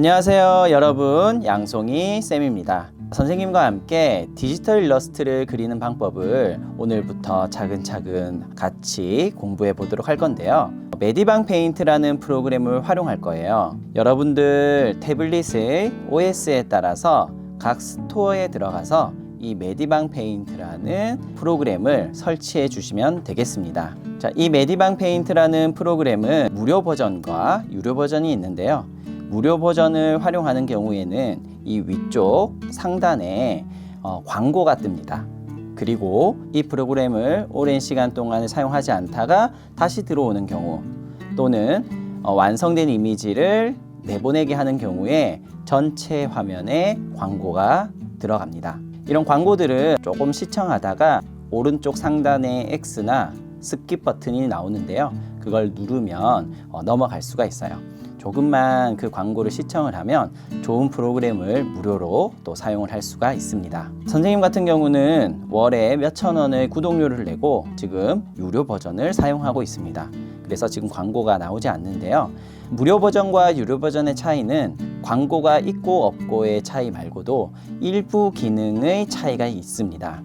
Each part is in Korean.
안녕하세요 여러분, 양송이 쌤입니다. 선생님과 함께 디지털 일러스트를 그리는 방법을 오늘부터 차근차근 같이 공부해 보도록 할 건데요. 메디방 페인트라는 프로그램을 활용할 거예요. 여러분들 태블릿의 OS에 따라서 각 스토어에 들어가서 이 메디방 페인트라는 프로그램을 설치해 주시면 되겠습니다. 자, 이 메디방 페인트라는 프로그램은 무료 버전과 유료 버전이 있는데요. 무료 버전을 활용하는 경우에는 이 위쪽 상단에 광고가 뜹니다. 그리고 이 프로그램을 오랜 시간 동안 사용하지 않다가 다시 들어오는 경우, 또는 완성된 이미지를 내보내게 하는 경우에 전체 화면에 광고가 들어갑니다. 이런 광고들을 조금 시청하다가 오른쪽 상단에 X나 스킵 버튼이 나오는데요. 그걸 누르면 넘어갈 수가 있어요. 조금만 그 광고를 시청을 하면 좋은 프로그램을 무료로 또 사용을 할 수가 있습니다. 선생님 같은 경우는 월에 몇천 원의 구독료를 내고 지금 유료 버전을 사용하고 있습니다. 그래서 지금 광고가 나오지 않는데요. 무료 버전과 유료 버전의 차이는 광고가 있고 없고의 차이 말고도 일부 기능의 차이가 있습니다.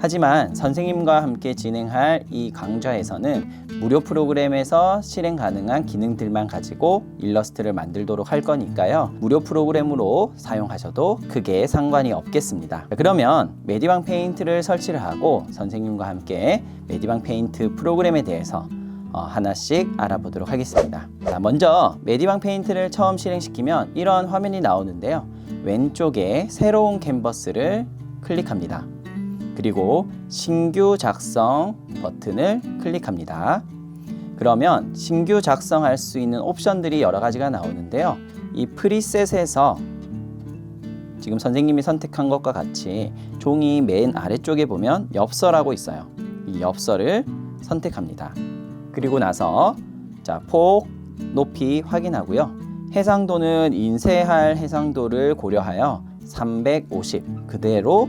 하지만 선생님과 함께 진행할 이 강좌에서는 무료 프로그램에서 실행 가능한 기능들만 가지고 일러스트를 만들도록 할 거니까요. 무료 프로그램으로 사용하셔도 크게 상관이 없겠습니다. 그러면 메디방 페인트를 설치를 하고 선생님과 함께 메디방 페인트 프로그램에 대해서 하나씩 알아보도록 하겠습니다. 자, 먼저 메디방 페인트를 처음 실행시키면 이런 화면이 나오는데요. 왼쪽에 새로운 캔버스를 클릭합니다. 그리고 신규 작성 버튼을 클릭합니다. 그러면 신규 작성할 수 있는 옵션들이 여러 가지가 나오는데요. 이 프리셋에서 지금 선생님이 선택한 것과 같이 종이 맨 아래쪽에 보면 엽서라고 있어요. 이 엽서를 선택합니다. 그리고 나서 폭, 높이 확인하고요. 해상도는 인쇄할 해상도를 고려하여 350 그대로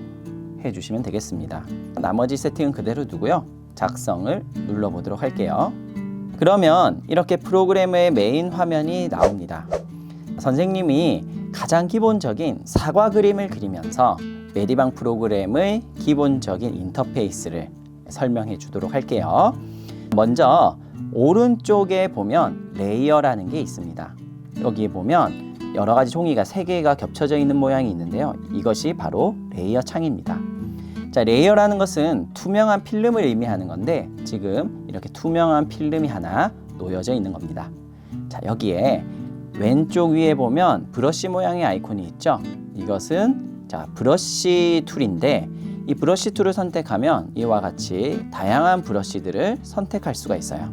해주시면 되겠습니다. 나머지 세팅은 그대로 두고요. 작성을 눌러보도록 할게요. 그러면 이렇게 프로그램의 메인 화면이 나옵니다. 선생님이 가장 기본적인 사과 그림을 그리면서 메디방 프로그램의 기본적인 인터페이스를 설명해 주도록 할게요. 먼저 오른쪽에 보면 레이어라는 게 있습니다. 여기에 보면 여러 가지 종이가 3개가 겹쳐져 있는 모양이 있는데요. 이것이 바로 레이어 창입니다. 자, 레이어라는 것은 투명한 필름을 의미하는 건데 지금 이렇게 투명한 필름이 하나 놓여져 있는 겁니다. 자, 여기에 왼쪽 위에 보면 브러쉬 모양의 아이콘이 있죠. 이것은 브러쉬 툴인데 이 브러쉬 툴을 선택하면 이와 같이 다양한 브러쉬들을 선택할 수가 있어요.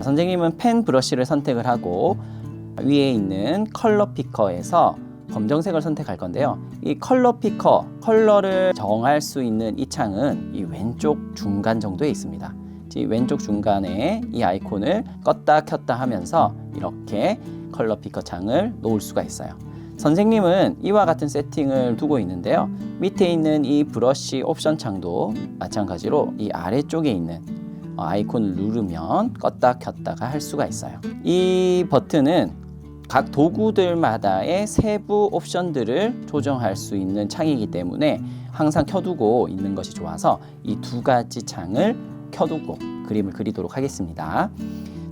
선생님은 펜 브러쉬를 선택을 하고 위에 있는 컬러 피커에서 검정색을 선택할 건데요. 이 컬러 피커, 컬러를 정할 수 있는 이 창은 이 왼쪽 중간 정도에 있습니다. 이 왼쪽 중간에 이 아이콘을 껐다 켰다 하면서 이렇게 컬러 피커 창을 놓을 수가 있어요. 선생님은 이와 같은 세팅을 두고 있는데요. 밑에 있는 이 브러쉬 옵션 창도 마찬가지로 이 아래쪽에 있는 아이콘을 누르면 껐다 켰다가 할 수가 있어요. 이 버튼은 각 도구들마다의 세부 옵션들을 조정할 수 있는 창이기 때문에 항상 켜두고 있는 것이 좋아서 이 두 가지 창을 켜두고 그림을 그리도록 하겠습니다.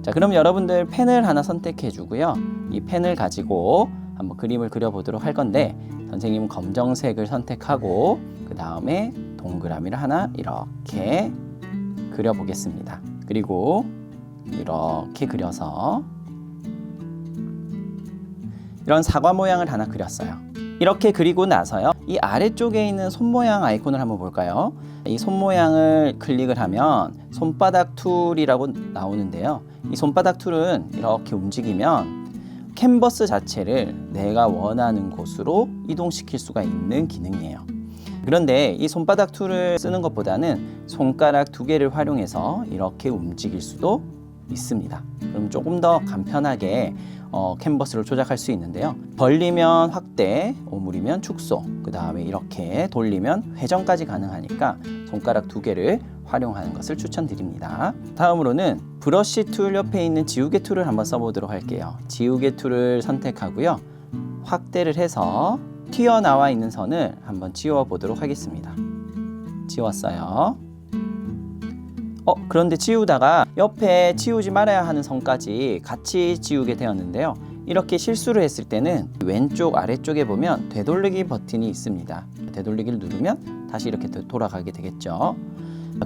자, 그럼 여러분들 펜을 하나 선택해 주고요. 이 펜을 가지고 한번 그림을 그려보도록 할 건데 선생님은 검정색을 선택하고 그 다음에 동그라미를 하나 이렇게 그려보겠습니다. 그리고 이렇게 그려서 이런 사과 모양을 하나 그렸어요. 이렇게 그리고 나서요. 이 아래쪽에 있는 손 모양 아이콘을 한번 볼까요? 이 손 모양을 클릭을 하면 손바닥 툴이라고 나오는데요. 이 손바닥 툴은 이렇게 움직이면 캔버스 자체를 내가 원하는 곳으로 이동시킬 수가 있는 기능이에요. 그런데 이 손바닥 툴을 쓰는 것보다는 손가락 2개를 활용해서 이렇게 움직일 수도 있습니다. 그럼 조금 더 간편하게 캔버스를 조작할 수 있는데요. 벌리면 확대, 오므리면 축소, 그 다음에 이렇게 돌리면 회전까지 가능하니까 손가락 2개를 활용하는 것을 추천드립니다. 다음으로는 브러쉬 툴 옆에 있는 지우개 툴을 한번 써보도록 할게요. 지우개 툴을 선택하고요. 확대를 해서 튀어나와 있는 선을 한번 지워 보도록 하겠습니다. 지웠어요. 그런데 지우다가 옆에 지우지 말아야 하는 선까지 같이 지우게 되었는데요. 이렇게 실수를 했을 때는 왼쪽 아래쪽에 보면 되돌리기 버튼이 있습니다. 되돌리기를 누르면 다시 이렇게 돌아가게 되겠죠.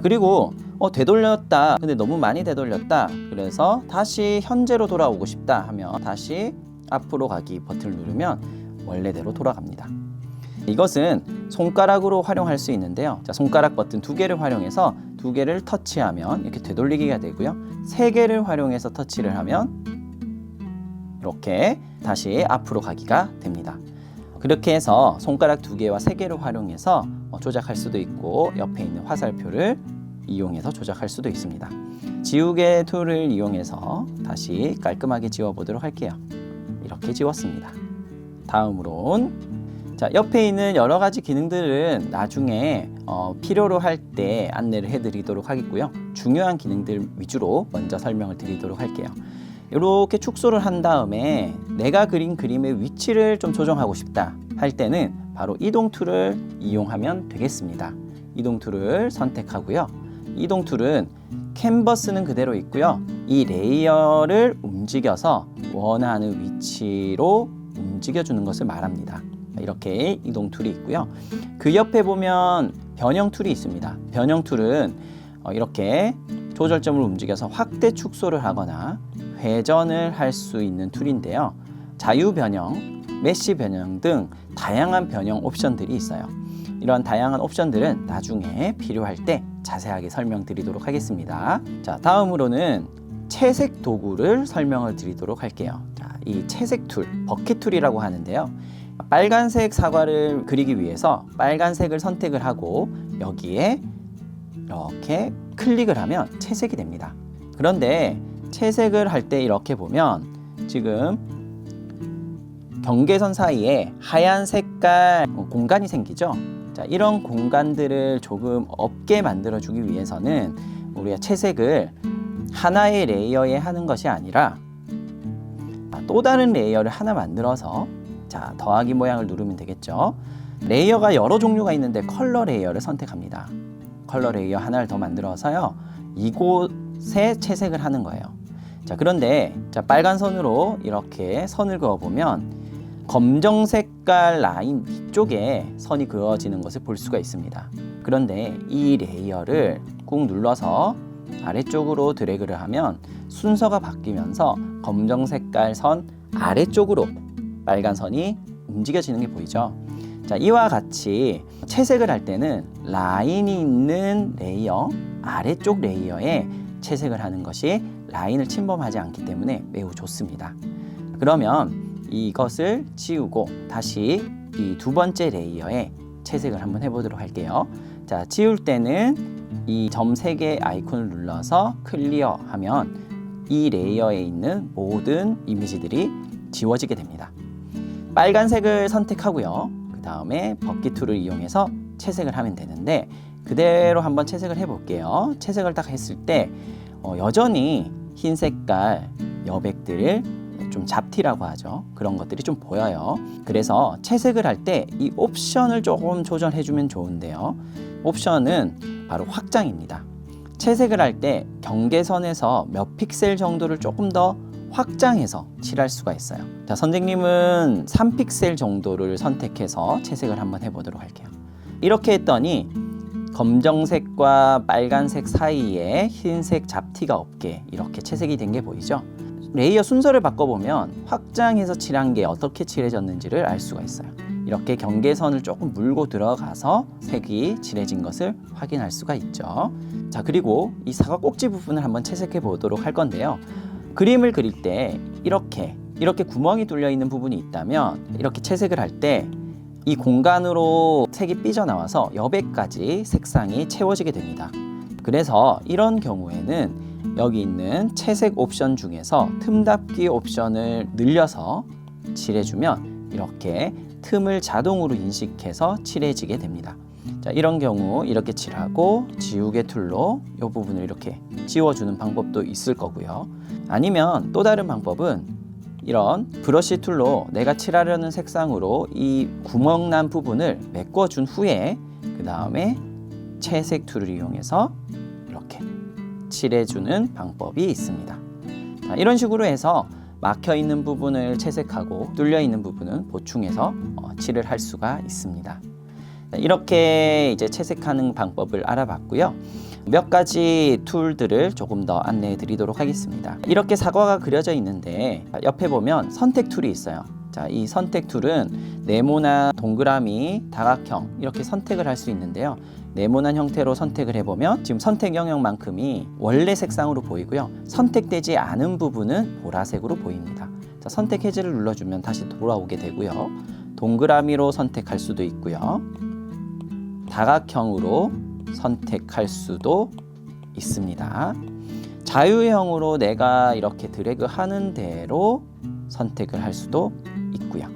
그리고 되돌렸다, 근데 너무 많이 되돌렸다, 그래서 다시 현재로 돌아오고 싶다 하면 다시 앞으로 가기 버튼을 누르면 원래대로 돌아갑니다. 이것은 손가락으로 활용할 수 있는데요. 자, 손가락 버튼 2개를 활용해서 2개를 터치하면 이렇게 되돌리기가 되고요. 3개를 활용해서 터치를 하면 이렇게 다시 앞으로 가기가 됩니다. 그렇게 해서 손가락 2개와 3개를 활용해서 조작할 수도 있고, 옆에 있는 화살표를 이용해서 조작할 수도 있습니다. 지우개 툴을 이용해서 다시 깔끔하게 지워 보도록 할게요. 이렇게 지웠습니다. 다음으론 자, 옆에 있는 여러 가지 기능들은 나중에 필요로 할 때 안내를 해드리도록 하겠고요. 중요한 기능들 위주로 먼저 설명을 드리도록 할게요. 이렇게 축소를 한 다음에 내가 그린 그림의 위치를 좀 조정하고 싶다 할 때는 바로 이동 툴을 이용하면 되겠습니다. 이동 툴을 선택하고요. 이동 툴은 캔버스는 그대로 있고요. 이 레이어를 움직여서 원하는 위치로 움직여주는 것을 말합니다. 이렇게 이동 툴이 있고요. 그 옆에 보면 변형 툴이 있습니다. 변형 툴은 이렇게 조절점을 움직여서 확대 축소를 하거나 회전을 할 수 있는 툴인데요. 자유 변형, 메시 변형 등 다양한 변형 옵션들이 있어요. 이런 다양한 옵션들은 나중에 필요할 때 자세하게 설명드리도록 하겠습니다. 자, 다음으로는 채색 도구를 설명을 드리도록 할게요. 자, 이 채색 툴, 버킷 툴이라고 하는데요. 빨간색 사과를 그리기 위해서 빨간색을 선택을 하고 여기에 이렇게 클릭을 하면 채색이 됩니다. 그런데 채색을 할 때 이렇게 보면 지금 경계선 사이에 하얀 색깔 공간이 생기죠. 자, 이런 공간들을 조금 없게 만들어 주기 위해서는 우리가 채색을 하나의 레이어에 하는 것이 아니라 또 다른 레이어를 하나 만들어서, 자, 더하기 모양을 누르면 되겠죠. 레이어가 여러 종류가 있는데 컬러 레이어를 선택합니다. 컬러 레이어 하나를 더 만들어서요, 이곳에 채색을 하는 거예요. 자, 그런데 자, 빨간 선으로 이렇게 선을 그어보면 검정 색깔 라인 위쪽에 선이 그어지는 것을 볼 수가 있습니다. 그런데 이 레이어를 꾹 눌러서 아래쪽으로 드래그를 하면 순서가 바뀌면서 검정 색깔 선 아래쪽으로 빨간 선이 움직여지는 게 보이죠. 자, 이와 같이 채색을 할 때는 라인이 있는 레이어, 아래쪽 레이어에 채색을 하는 것이 라인을 침범하지 않기 때문에 매우 좋습니다. 그러면 이것을 지우고 다시 이 2번째 레이어에 채색을 한번 해보도록 할게요. 자, 지울 때는 이 점 3개 아이콘을 눌러서 클리어 하면 이 레이어에 있는 모든 이미지들이 지워지게 됩니다. 빨간색을 선택하고요. 그 다음에 버킷 툴을 이용해서 채색을 하면 되는데, 그대로 한번 채색을 해볼게요. 채색을 딱 했을 때 여전히 흰 색깔 여백들을 좀 잡티라고 하죠. 그런 것들이 좀 보여요. 그래서 채색을 할 때 이 옵션을 조금 조절해주면 좋은데요. 옵션은 바로 확장입니다. 채색을 할 때 경계선에서 몇 픽셀 정도를 조금 더 확장해서 칠할 수가 있어요. 자, 선생님은 3픽셀 정도를 선택해서 채색을 한번 해보도록 할게요. 이렇게 했더니 검정색과 빨간색 사이에 흰색 잡티가 없게 이렇게 채색이 된 게 보이죠? 레이어 순서를 바꿔보면 확장해서 칠한 게 어떻게 칠해졌는지를 알 수가 있어요. 이렇게 경계선을 조금 물고 들어가서 색이 칠해진 것을 확인할 수가 있죠. 자, 그리고 이 사과 꼭지 부분을 한번 채색해 보도록 할 건데요. 그림을 그릴 때 이렇게 구멍이 뚫려 있는 부분이 있다면 이렇게 채색을 할 때 이 공간으로 색이 삐져나와서 여백까지 색상이 채워지게 됩니다. 그래서 이런 경우에는 여기 있는 채색 옵션 중에서 틈닫기 옵션을 늘려서 칠해주면 이렇게 틈을 자동으로 인식해서 칠해지게 됩니다. 자, 이런 경우 이렇게 칠하고 지우개 툴로 이 부분을 이렇게 지워주는 방법도 있을 거고요. 아니면 또 다른 방법은 이런 브러쉬 툴로 내가 칠하려는 색상으로 이 구멍 난 부분을 메꿔준 후에 그 다음에 채색 툴을 이용해서 이렇게 칠해주는 방법이 있습니다. 자, 이런 식으로 해서 막혀 있는 부분을 채색하고 뚫려 있는 부분은 보충해서 칠을 할 수가 있습니다. 자, 이렇게 이제 채색하는 방법을 알아봤고요. 몇 가지 툴들을 조금 더 안내해 드리도록 하겠습니다. 이렇게 사과가 그려져 있는데 옆에 보면 선택 툴이 있어요. 자, 이 선택 툴은 네모난 동그라미, 다각형 이렇게 선택을 할 수 있는데요. 네모난 형태로 선택을 해보면 지금 선택 영역만큼이 원래 색상으로 보이고요. 선택되지 않은 부분은 보라색으로 보입니다. 자, 선택 해제를 눌러주면 다시 돌아오게 되고요. 동그라미로 선택할 수도 있고요. 다각형으로 선택할 수도 있습니다. 자유형으로 내가 이렇게 드래그 하는 대로 선택을 할 수도 있고요.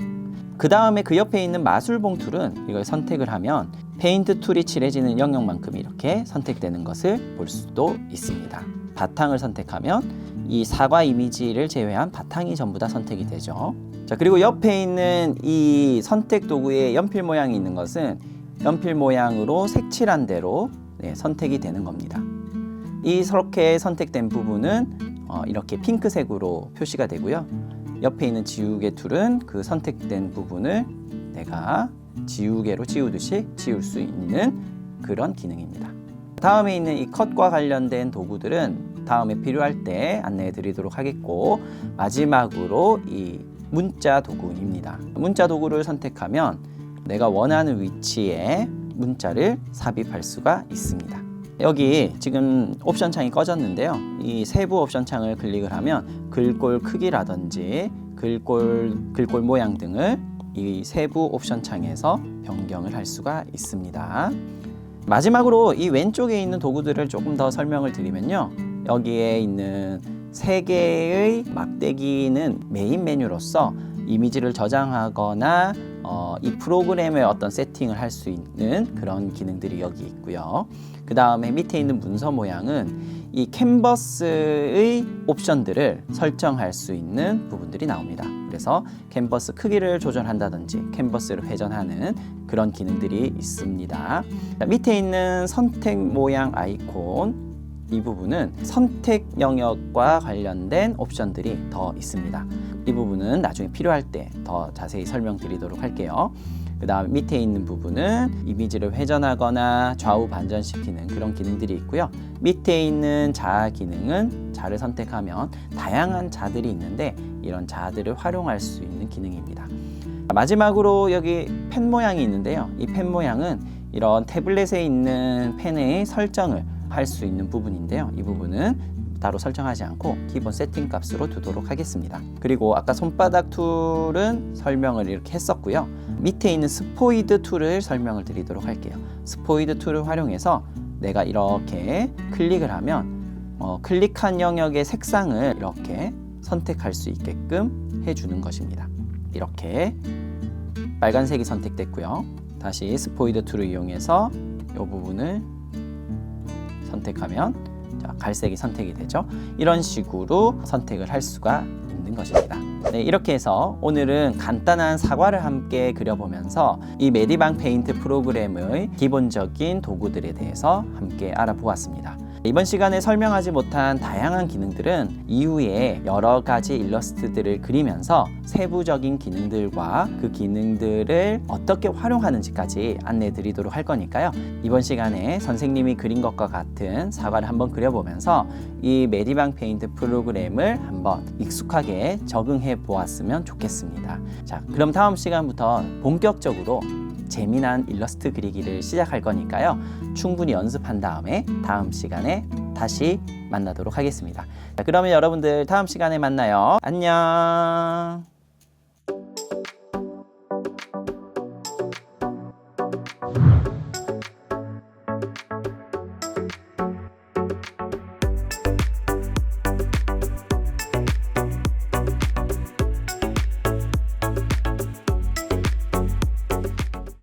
그 다음에 그 옆에 있는 마술봉 툴은 이걸 선택을 하면 페인트 툴이 칠해지는 영역만큼 이렇게 선택되는 것을 볼 수도 있습니다. 바탕을 선택하면 이 사과 이미지를 제외한 바탕이 전부 다 선택이 되죠. 자, 그리고 옆에 있는 이 선택 도구에 연필 모양이 있는 것은 연필 모양으로 색칠한 대로 선택이 되는 겁니다. 이렇게 선택된 부분은 이렇게 핑크색으로 표시가 되고요. 옆에 있는 지우개 툴은 그 선택된 부분을 내가 지우개로 지우듯이 지울 수 있는 그런 기능입니다. 다음에 있는 이 컷과 관련된 도구들은 다음에 필요할 때 안내해 드리도록 하겠고, 마지막으로 이 문자 도구입니다. 문자 도구를 선택하면 내가 원하는 위치에 문자를 삽입할 수가 있습니다. 여기 지금 옵션 창이 꺼졌는데요. 이 세부 옵션 창을 클릭을 하면 글꼴 크기라든지 글꼴 모양 등을 이 세부 옵션 창에서 변경을 할 수가 있습니다. 마지막으로 이 왼쪽에 있는 도구들을 조금 더 설명을 드리면요. 여기에 있는 3개의 막대기는 메인 메뉴로서 이미지를 저장하거나 이 프로그램의 어떤 세팅을 할 수 있는 그런 기능들이 여기 있고요. 그 다음에 밑에 있는 문서 모양은 이 캔버스의 옵션들을 설정할 수 있는 부분들이 나옵니다. 그래서 캔버스 크기를 조절한다든지 캔버스를 회전하는 그런 기능들이 있습니다. 밑에 있는 선택 모양 아이콘, 이 부분은 선택 영역과 관련된 옵션들이 더 있습니다. 이 부분은 나중에 필요할 때 더 자세히 설명드리도록 할게요. 그 다음 밑에 있는 부분은 이미지를 회전하거나 좌우 반전시키는 그런 기능들이 있고요. 밑에 있는 자 기능은 자를 선택하면 다양한 자들이 있는데 이런 자들을 활용할 수 있는 기능입니다. 마지막으로 여기 펜 모양이 있는데요. 이 펜 모양은 이런 태블릿에 있는 펜의 설정을 할 수 있는 부분인데요. 이 부분은 따로 설정하지 않고 기본 세팅 값으로 두도록 하겠습니다. 그리고 아까 손바닥 툴은 설명을 이렇게 했었고요. 밑에 있는 스포이드 툴을 설명을 드리도록 할게요. 스포이드 툴을 활용해서 내가 이렇게 클릭을 하면 클릭한 영역의 색상을 이렇게 선택할 수 있게끔 해주는 것입니다. 이렇게 빨간색이 선택됐고요. 다시 스포이드 툴을 이용해서 이 부분을 선택하면 갈색이 선택이 되죠. 이런 식으로 선택을 할 수가 있는 것입니다. 네, 이렇게 해서 오늘은 간단한 사과를 함께 그려보면서 이 메디방 페인트 프로그램의 기본적인 도구들에 대해서 함께 알아보았습니다. 이번 시간에 설명하지 못한 다양한 기능들은 이후에 여러 가지 일러스트들을 그리면서 세부적인 기능들과 그 기능들을 어떻게 활용하는지까지 안내해 드리도록 할 거니까요. 이번 시간에 선생님이 그린 것과 같은 사과를 한번 그려보면서 이 메디방 페인트 프로그램을 한번 익숙하게 적응해 보았으면 좋겠습니다. 자, 그럼 다음 시간부터 본격적으로 재미난 일러스트 그리기를 시작할 거니까요. 충분히 연습한 다음에 다음 시간에 다시 만나도록 하겠습니다. 자, 그러면 여러분들 다음 시간에 만나요. 안녕.